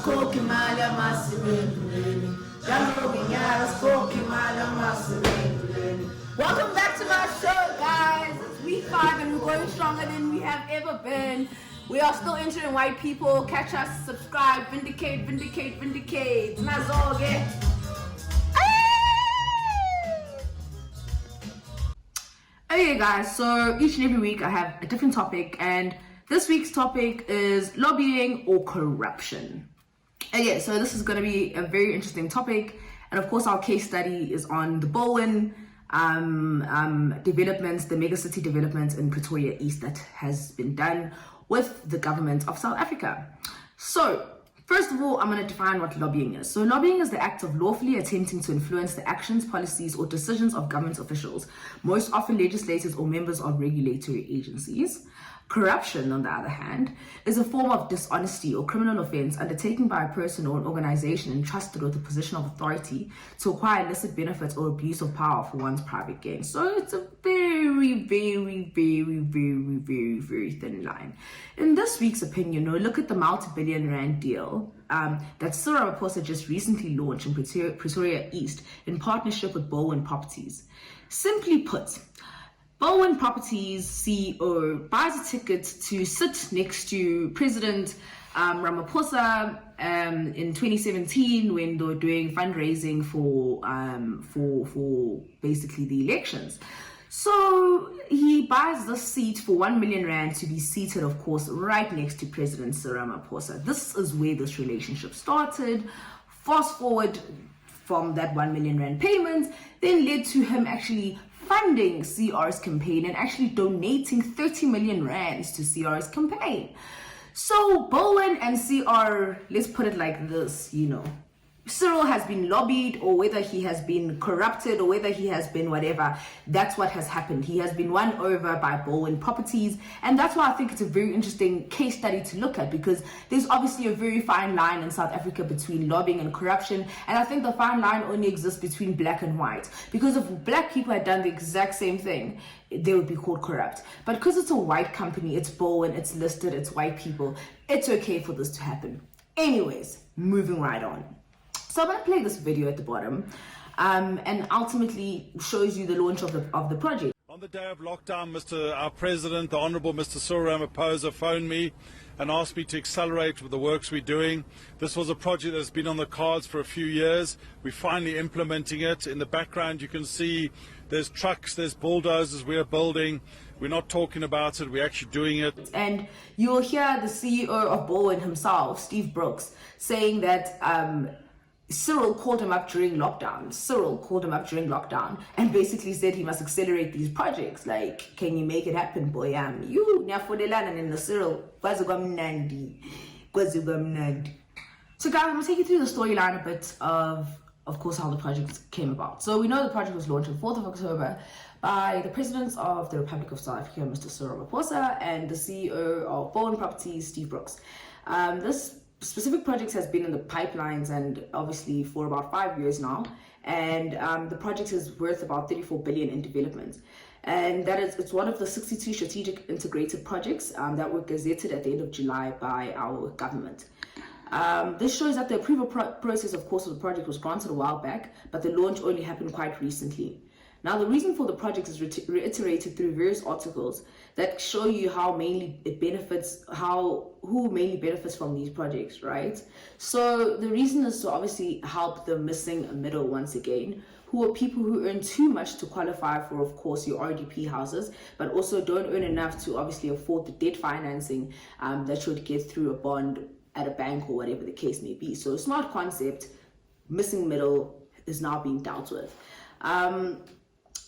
skoki mala masimeni. Welcome back to my show, guys. It's week 5 and we're going stronger than we have ever been. We are still entering white people. Catch us, subscribe, vindicate. That's all, okay? Okay, guys, so each and every week I have a different topic, and this week's topic is lobbying or corruption. Okay, so this is going to be a very interesting topic, and of course our case study is on the Bowen developments, the megacity developments in Pretoria East that has been done with the government of South Africa. So first of all, I'm going to define what lobbying is. So lobbying is the act of lawfully attempting to influence the actions, policies, or decisions of government officials, most often legislators or members of regulatory agencies. Corruption, on the other hand, is a form of dishonesty or criminal offense undertaken by a person or an organization entrusted with a position of authority to acquire illicit benefits or abuse of power for one's private gain. So it's a very thin line. In this week's opinion, look at the multi-billion rand deal that Cyril Ramaphosa just recently launched in Pretoria East in partnership with Bowen Properties. Simply put, Bowen Properties CEO buys a ticket to sit next to President Ramaphosa in 2017 when they were doing fundraising for basically the elections. So he buys this seat for 1 million rand to be seated, of course, right next to President Cyril Ramaphosa. This is where this relationship started. Fast forward from that 1 million rand payment, then led to him actually funding CR's campaign and actually donating 30 million rands to CR's campaign. So Bowen and CR, let's put it like this, Cyril has been lobbied, or whether he has been corrupted, or whether he has been whatever, that's what has happened. He has been won over by Bowen Properties, and that's why I think it's a very interesting case study to look at, because there's obviously a very fine line in South Africa between lobbying and corruption, and I think the fine line only exists between black and white, because if black people had done the exact same thing, they would be called corrupt. But because it's a white company, it's Bowen, it's listed, it's white people, it's okay for this to happen. Anyways, moving right on. So I'm going to play this video at the bottom, and ultimately shows you the launch of the project. On the day of lockdown, our President, the Honourable Mr. Cyril Ramaphosa, phoned me and asked me to accelerate with the works we're doing. This was a project that's been on the cards for a few years. We're finally implementing it. In the background, you can see there's trucks, there's bulldozers we're building. We're not talking about it, we're actually doing it. And you'll hear the CEO of Bowen himself, Steve Brooks, saying that Cyril called him up during lockdown. And basically said he must accelerate these projects. Like, can you make it happen, boy? You niyafonelana in the Cyril. So guys, I'm gonna take you through the storyline a bit of course, how the project came about. So we know the project was launched on 4th of October by the President of the Republic of South Africa, Mr. Cyril Ramaphosa, and the CEO of Bowen Properties, Steve Brooks. This specific project has been in the pipelines and obviously for about 5 years now, and the project is worth about 34 billion in development, and it's one of the 62 strategic integrated projects that were gazetted at the end of July by our government. This shows that the approval process, of course, of the project was granted a while back, but the launch only happened quite recently. Now, the reason for the project is reiterated through various articles that show you how mainly it benefits, who mainly benefits from these projects, right? So the reason is to obviously help the missing middle once again, who are people who earn too much to qualify for, of course, your RDP houses, but also don't earn enough to obviously afford the debt financing that you would get through a bond at a bank or whatever the case may be. So smart concept, missing middle is now being dealt with.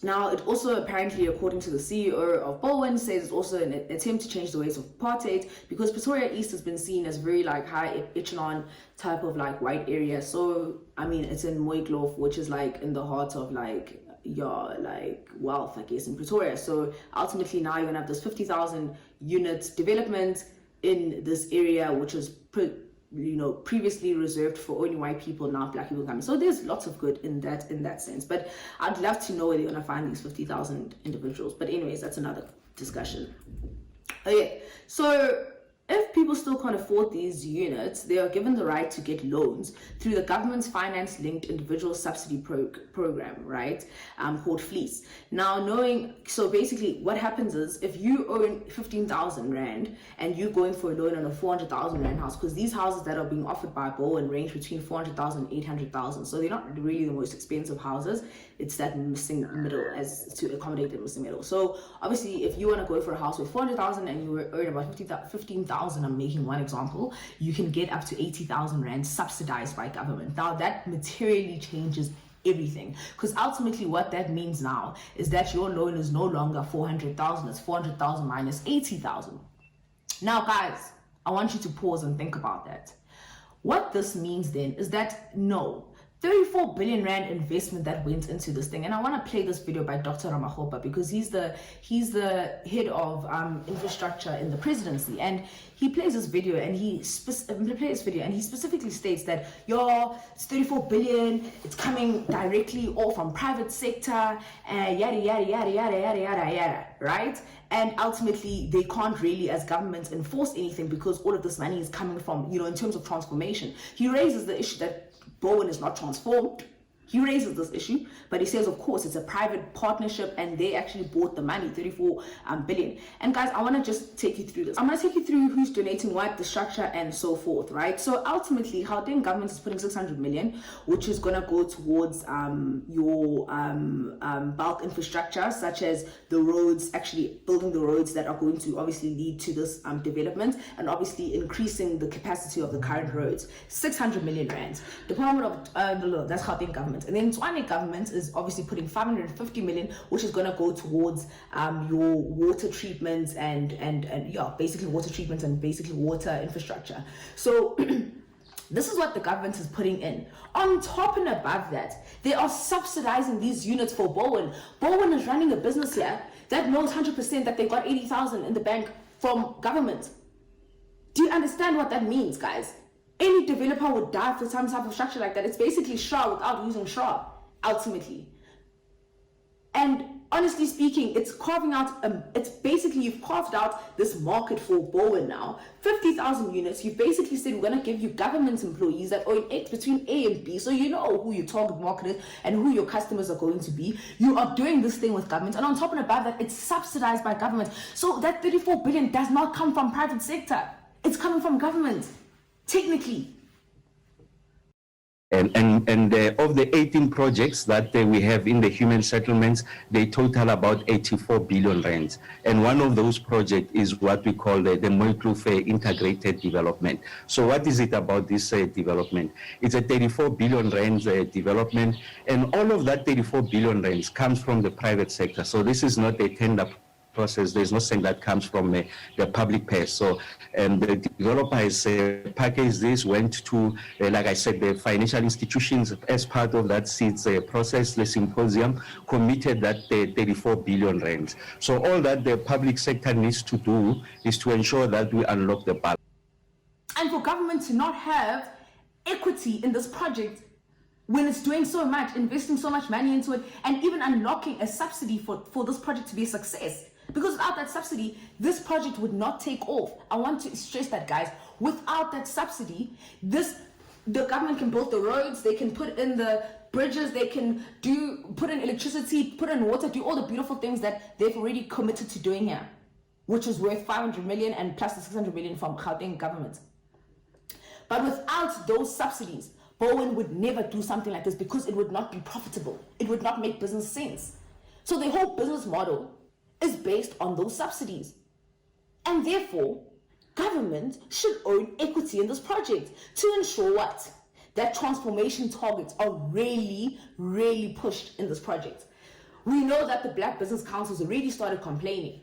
Now, it also apparently, according to the CEO of Bowen, says it's also an attempt to change the ways of apartheid, because Pretoria East has been seen as very high echelon type of white area. So, I mean, it's in Mooikloof, which is in the heart of your wealth, I guess, in Pretoria. So ultimately now you're gonna have this 50,000 units development in this area, which is previously reserved for only white people, now black people coming. So there's lots of good in that sense. But I'd love to know where they're gonna find these 50,000 individuals. But anyways, that's another discussion. Okay, so If people still can't afford these units, they are given the right to get loans through the government's finance-linked individual subsidy program, right? Called Fleece. Now, so basically what happens is if you own 15,000 Rand and you're going for a loan on a 400,000 Rand house, because these houses that are being offered by Bowen range between 400,000 and 800,000. So they're not really the most expensive houses. It's that missing middle as to accommodate the missing middle. So obviously, if you want to go for a house with 400,000 and you earn about 15,000, I'm making one example, you can get up to 80,000 Rand subsidized by government. Now that materially changes everything, because ultimately what that means now is that your loan is no longer 400,000, it's 400,000 minus 80,000. Now guys, I want you to pause and think about that. What this means then is that 34 billion Rand investment that went into this thing. And I want to play this video by Dr. Ramaphosa because he's the head of infrastructure in the presidency, and he plays this video and he specifically states that it's 34 billion, it's coming directly or from private sector, yada yada yada yada yada yada yada, right? And ultimately they can't really as governments enforce anything because all of this money is coming from, in terms of transformation. He raises the issue that Bowen is not transformed. He raises this issue, but he says, of course, it's a private partnership and they actually bought the money, 34 billion. And guys, I want to just take you through this. I'm going to take you through who's donating what, the structure, and so forth, right? So ultimately, Gauteng government is putting 600 million, which is going to go towards your bulk infrastructure, such as the roads, actually building the roads that are going to obviously lead to this development, and obviously increasing the capacity of the current roads. 600 million Rand. Department of, that's Gauteng government. And then Tshwane government is obviously putting 550 million, which is going to go towards your water treatment and basically water treatment and basically water infrastructure. So this is what the government is putting in. On top and above that, they are subsidizing these units for Bowen. Bowen is running a business here that knows 100% that they got 80,000 in the bank from government. Do you understand what that means, guys? Any developer would die for some type of structure like that. It's basically SHA without using SHA, ultimately. And honestly speaking, it's carving out, it's basically, you've carved out this market for Bowen now. 50,000 units, you basically said we're going to give you government employees that own it between A and B, so you know who your target market is and who your customers are going to be. You are doing this thing with government, and on top and above that, it's subsidized by government. So that 34 billion does not come from private sector. It's coming from government. Technically. And of the 18 projects that we have in the human settlements, they total about 84 billion rands. And one of those projects is what we call the Mooikloof integrated development. So what is it about this development? It's a 34 billion rands development, and all of that 34 billion rands comes from the private sector. So this is not a tender process. There's nothing that comes from the public purse. So the developer has packaged this, went to, like I said, the financial institutions as part of that seeds process, the symposium, committed that 34 billion rands. So all that the public sector needs to do is to ensure that we unlock the balance. And for government to not have equity in this project when it's doing so much, investing so much money into it, and even unlocking a subsidy for this project to be a success. Because without that subsidy, this project would not take off. I want to stress that, guys. Without that subsidy, the government can build the roads, they can put in the bridges, they can put in electricity, put in water, do all the beautiful things that they've already committed to doing here, which is worth 500 million and plus the 600 million from Gauteng government. But without those subsidies, Bowen would never do something like this because it would not be profitable. It would not make business sense. So the whole business model is based on those subsidies. And therefore, government should own equity in this project to ensure what? That transformation targets are really, really pushed in this project. We know that the Black Business Councils already started complaining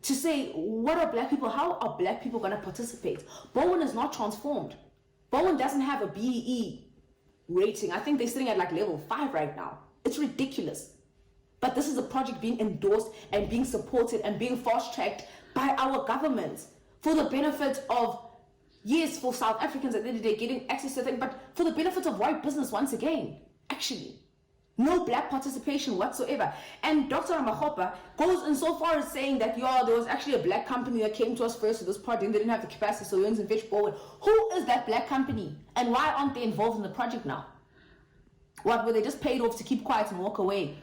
to say, what are Black people? How are Black people going to participate? Bowen is not transformed. Bowen doesn't have a BEE rating. I think they're sitting at like level 5 right now. It's ridiculous. But this is a project being endorsed and being supported and being fast-tracked by our government for the benefit of, yes, for South Africans at the end of the day getting access to things, but for the benefit of white business once again, actually. No black participation whatsoever. And Dr. Ramaphosa goes in so far as saying that, there was actually a black company that came to us first to this project and they didn't have the capacity, so we went and fetched Bowen. Who is that black company? And why aren't they involved in the project now? What, were they just paid off to keep quiet and walk away?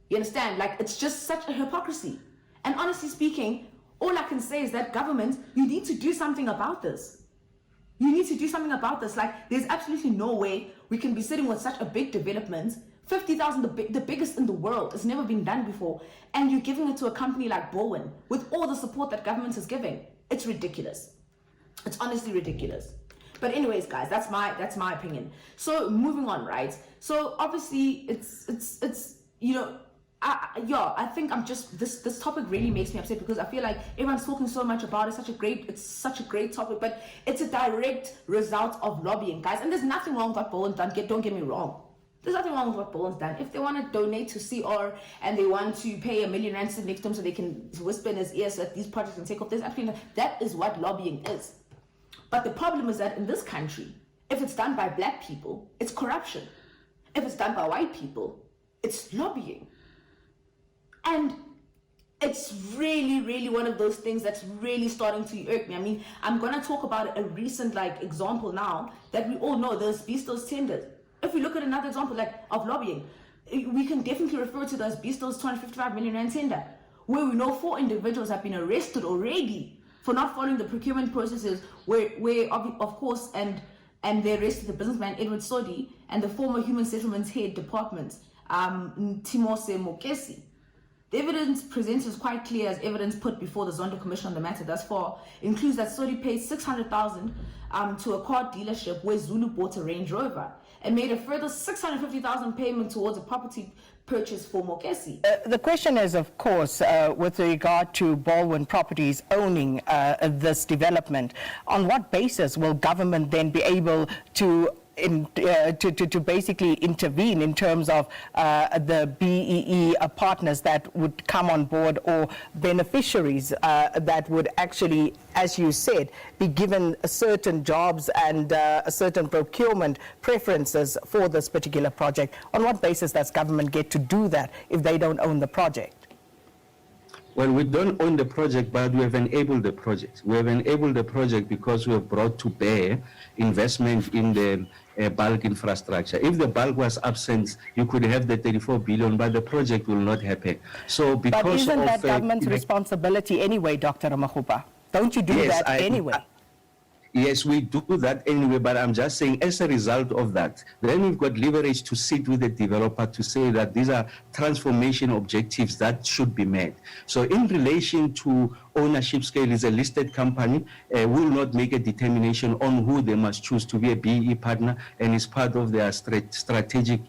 You understand? Like, it's just such a hypocrisy. And honestly speaking, all I can say is that government, you need to do something about this. You need to do something about this. Like, there's absolutely no way we can be sitting with such a big development, 50,000, the biggest in the world. It's never been done before. And you're giving it to a company like Bowen with all the support that government is giving. It's ridiculous. It's honestly ridiculous. But anyways, guys, that's my opinion. So moving on, right? So obviously it's I think I'm just, this topic really makes me upset because I feel like everyone's talking so much about it. It's such a great topic, but it's a direct result of lobbying, guys. And there's nothing wrong with what Bowen's done. Don't get me wrong. There's nothing wrong with what Bowen's done. If they want to donate to CR and they want to pay R1 million sit next to him so they can whisper in his ears that these projects can take off, there's actually, that is what lobbying is. But the problem is that in this country, if it's done by black people, it's corruption. If it's done by white people, it's lobbying. And it's really, really one of those things that's really starting to irk me. I mean, I'm going to talk about a recent example now that we all know, those Beestos tenders. If we look at another example of lobbying, we can definitely refer to those Beestos 255 million rand tender, where we know 4 individuals have been arrested already for not following the procurement processes, where of course, and they arrested the businessman Edward Sodi and the former Human Settlements Head Department, Timose Mokesi. The evidence presented is quite clear, as evidence put before the Zondo Commission on the matter thus far includes that Sodi paid 600,000 to a car dealership where Zulu bought a Range Rover and made a further 650,000 payment towards a property purchase for Mokesi. The question is, of course, with regard to Baldwin Properties owning this development, on what basis will government then be able to basically intervene in terms of the BEE partners that would come on board, or beneficiaries that would actually, as you said, be given certain jobs and certain procurement preferences for this particular project? On what basis does government get to do that if they don't own the project? Well, we don't own the project, but we have enabled the project. We have enabled the project because we have brought to bear investment in the bulk infrastructure. If the bulk was absent, you could have the 34 billion, but the project will not happen. So because but isn't that government's responsibility anyway, Dr. Ramaphosa? Don't you do that anyway? Yes, we do that anyway, but I'm just saying as a result of that, then we've got leverage to sit with the developer to say that these are transformation objectives that should be met. So in relation to ownership scale, is a listed company, will not make a determination on who they must choose to be a BEE partner, and is part of their strategic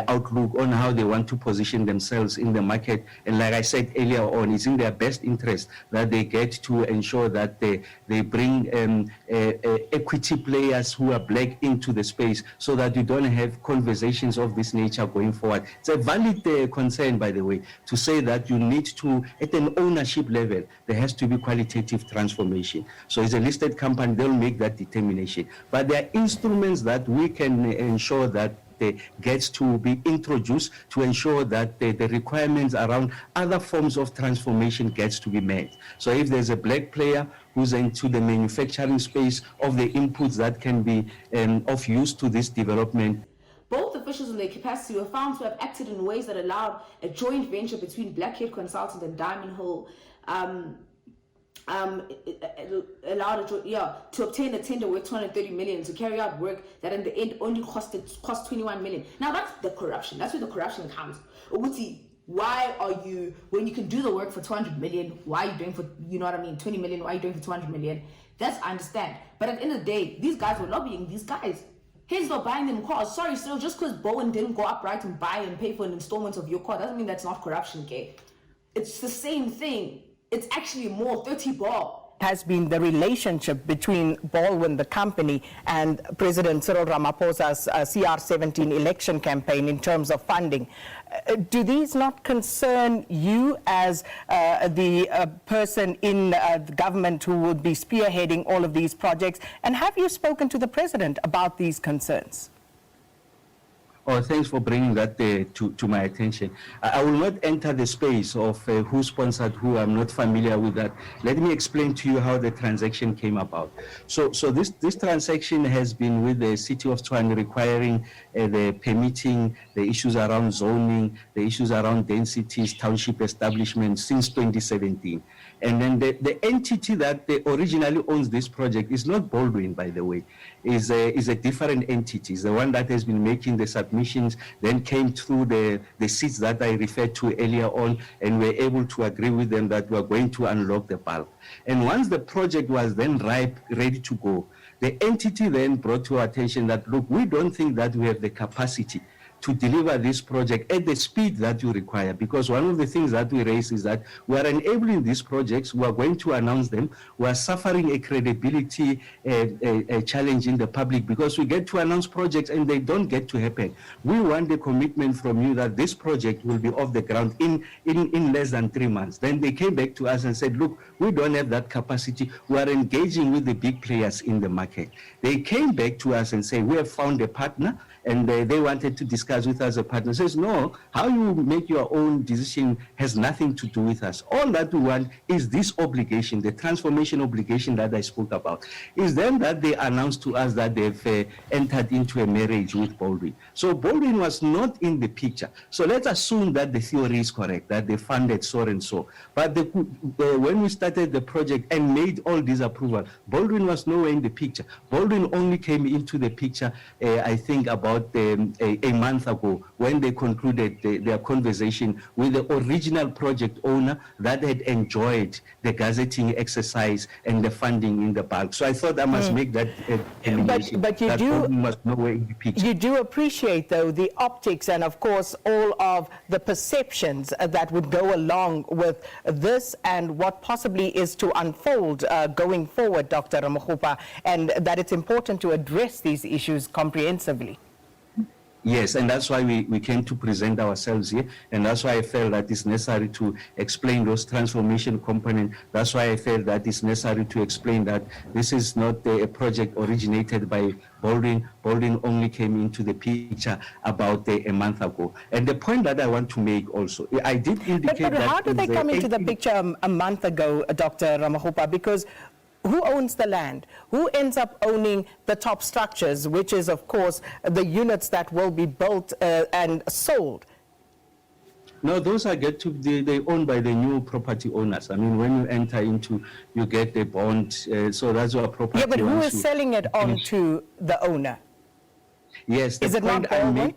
outlook on how they want to position themselves in the market. And like I said earlier on, it's in their best interest that they get to ensure that they bring equity players who are black into the space, so that you don't have conversations of this nature going forward. It's a valid concern, by the way, to say that you need to, at an ownership level, there has to be qualitative transformation. So as a listed company, they'll make that determination. But there are instruments that we can ensure that gets to be introduced to ensure that the requirements around other forms of transformation gets to be met. So if there's a black player who's into the manufacturing space of the inputs that can be of use to this development. Both officials in their capacity were found to have acted in ways that allowed a joint venture between Blackhead Consultant and Diamond Hill allowed to obtain a tender worth 230 million to carry out work that in the end only cost 21 million. Now that's the corruption. That's where the corruption comes. Uguti, why are you, when you can do the work for 200 million, why are you doing for, 20 million? Why are you doing for 200 million? That's, I understand. But at the end of the day, these guys were lobbying these guys. Hence, they're buying them cars. Sorry, so just because Bowen didn't go upright and buy and pay for an installment of your car doesn't mean that's not corruption, okay? It's the same thing. It's actually more 30 bar. Has been the relationship between Baldwin, the company, and President Cyril Ramaphosa's CR17 election campaign in terms of funding. Do these not concern you as the person in the government who would be spearheading all of these projects? And have you spoken to the president about these concerns? Oh, thanks for bringing that to my attention. I will not enter the space of who sponsored who. I'm not familiar with that. Let me explain to you how the transaction came about. So this transaction has been with the City of Tshwane requiring the permitting, the issues around zoning, the issues around densities, township establishment since 2017. And then the entity that originally owns this project is not Baldwin, by the way, is a different entity. It's the one that has been making the submissions, then came through the seats that I referred to earlier on, and we're able to agree with them that we're going to unlock the bulb. And once the project was then ripe, ready to go, the entity then brought to our attention that, look, we don't think that we have the capacity to deliver this project at the speed that you require, because one of the things that we raise is that we are enabling these projects, we are going to announce them, we are suffering a credibility challenge in the public because we get to announce projects and they don't get to happen. We want a commitment from you that this project will be off the ground in less than 3 months. Then they came back to us and said, look, we don't have that capacity, we are engaging with the big players in the market. They came back to us and said, we have found a partner, and they wanted to discuss with us a partner. Says, no, how you make your own decision has nothing to do with us. All that we want is this obligation, the transformation obligation that I spoke about. Is then that they announced to us that they've entered into a marriage with Baldwin. So Baldwin was not in the picture. So let's assume that the theory is correct, that they funded so and so. But when we started the project and made all these approvals, Baldwin was nowhere in the picture. Baldwin only came into the picture, I think, about a month ago when they concluded their conversation with the original project owner that had enjoyed the gazetting exercise and the funding in the bulk. So I thought I must make that but you do must know where in the picture. You do appreciate, though, the optics and, of course, all of the perceptions that would go along with this and what possibly is to unfold going forward, Dr. Ramokgopa, and that it's important to address these issues comprehensively. Yes, and that's why we came to present ourselves here, and that's why I felt that it's necessary to explain those transformation components. That's why I felt that it's necessary to explain that this is not a project originated by Baldwin. Baldwin only came into the picture about a month ago. And the point that I want to make also, I did indicate but how did they come into the picture a month ago, Dr. Ramokgopa? Because who owns the land? Who ends up owning the top structures, which is, of course, the units that will be built and sold? No, those are they owned by the new property owners. I mean, when you enter into, you get the bond, so that's what property. Yeah, but who is selling it on to the owner? Yes. Is it not Baldwin?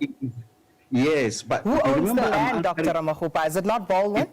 Yes, but who owns the land, Dr. Ramokgopa? Is it not Baldwin?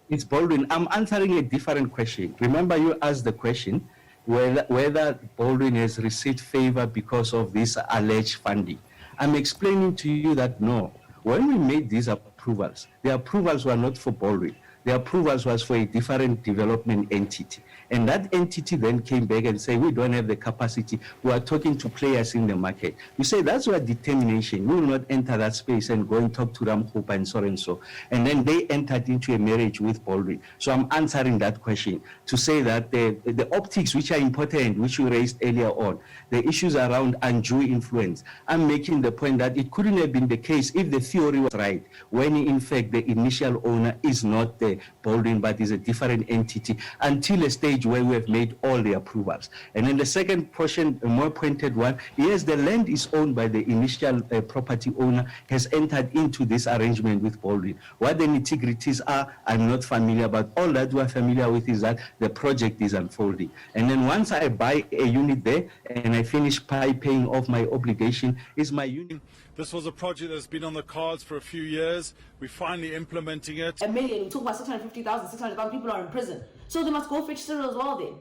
It's Baldwin. I'm answering a different question. Remember, you asked the question whether Baldwin has received favor because of this alleged funding. I'm explaining to you that no. When we made these approvals, the approvals were not for Baldwin. The approvals was for a different development entity. And that entity then came back and said, we don't have the capacity. We are talking to players in the market. We say that's our determination. We will not enter that space and go and talk to Ramokgopa and so and so. And then they entered into a marriage with Baldwin. So I'm answering that question to say that the optics, which are important, which you raised earlier on, the issues around undue influence, I'm making the point that it couldn't have been the case if the theory was right, when in fact the initial owner is not the Baldwin, but is a different entity, until a stage where we have made all the approvals. And then the second portion, a more pointed one, yes, the land is owned by the initial property owner, has entered into this arrangement with Baldwin. What the nitty-gritties are, I'm not familiar, but all that we're familiar with is that the project is unfolding. And then once I buy a unit there and I finish paying off my obligation, is my unit. This was a project that's been on the cards for a few years. We're finally implementing it. A million, we talk about 650,000, 600,000 people are in prison. So they must go fetch Cyril as well then.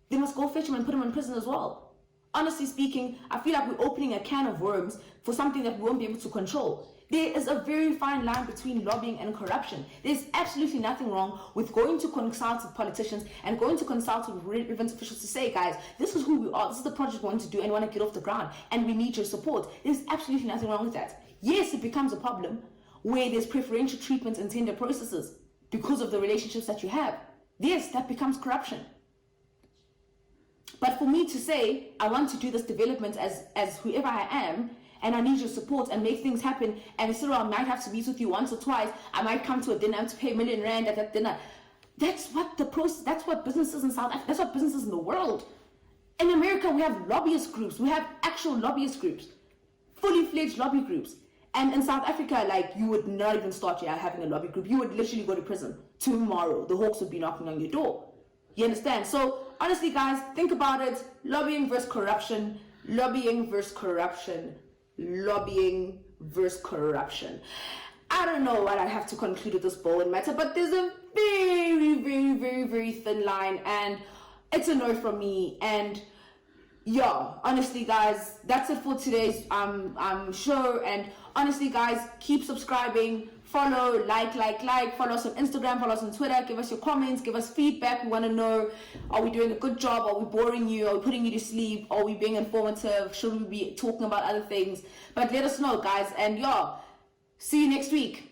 They must go fetch him and put him in prison as well. Honestly speaking, I feel like we're opening a can of worms for something that we won't be able to control. There is a very fine line between lobbying and corruption. There's absolutely nothing wrong with going to consult with politicians and going to consult with relevant officials to say, guys, this is who we are, this is the project we want to do and we want to get off the ground and we need your support. There's absolutely nothing wrong with that. Yes, it becomes a problem where there's preferential treatment and tender processes because of the relationships that you have. Yes, that becomes corruption. But for me to say, I want to do this development as whoever I am, and I need your support and make things happen. And Cyril, I might have to meet with you once or twice. I might come to a dinner to pay R1 million at that dinner. That's what the process, that's what businesses in South Africa, that's what businesses in the world. In America, we have lobbyist groups. We have actual lobbyist groups, fully fledged lobby groups. And in South Africa, like, you would not even start having a lobby group. You would literally go to prison tomorrow. The Hawks would be knocking on your door. You understand? So honestly, guys, think about it. Lobbying versus corruption. Lobbying versus corruption. Lobbying versus corruption. I don't know what I have to conclude with this Bowen matter, but there's a very, very, very, very thin line, and it's a no from me. And yeah, honestly, guys, that's it for today's show. And honestly, guys, keep subscribing, follow, like, follow us on Instagram, follow us on Twitter, give us your comments, give us feedback. We want to know, are we doing a good job? Are we boring you? Are we putting you to sleep? Are we being informative? Should we be talking about other things? But let us know, guys. And yeah, see you next week.